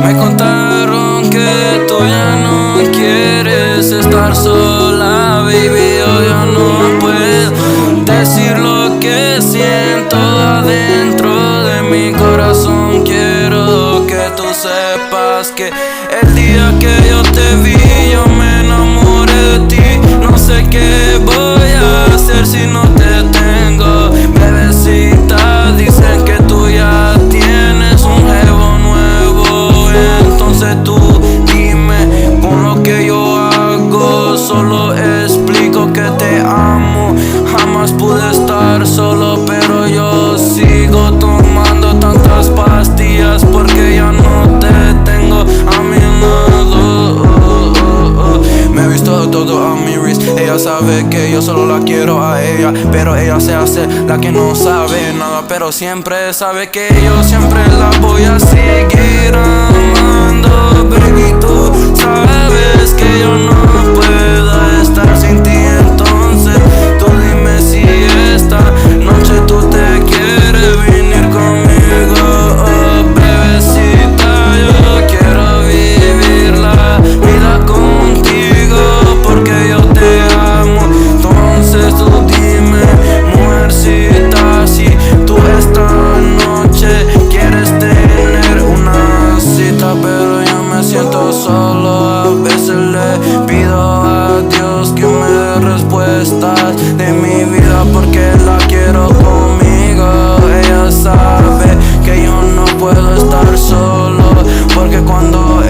Me contaron que tú ya no quieres estar sola, baby. Yo ya no puedo decir lo que siento adentro de mi corazón. Quiero que tú sepas que el día que yo te vi, yo me enamoré de ti. No sé qué voy a hacer si no te tengo, bebecita. Dicen que tú ya tienes un jevo nuevo, entonces tú dime con lo que yo hago. Solo explico que te amo. Jamás pude estar solo, pero yo sigo tomando tantas pastillas porque ya no te tengo a mi lado. Me he visto todo a mi wrist. Ella sabe que yo solo la quiero a ella, pero ella se hace la que no sabe nada, pero siempre sabe que yo siempre la voy a seguir amando. Baby, tú sabes que yo no puedo estar sin ti, entonces tú dime si esta noche tú te quieres venir conmigo. Oh, bebecita, yo quiero vivir la vida contigo porque yo te amo. Entonces tú dime, mujercita, si tú esta noche quieres tener una cita. Pero yo me siento solo, a veces le pido a Dios que me dé respuestas de mi vida porque la quiero conmigo. Ella sabe que yo no puedo estar solo porque cuando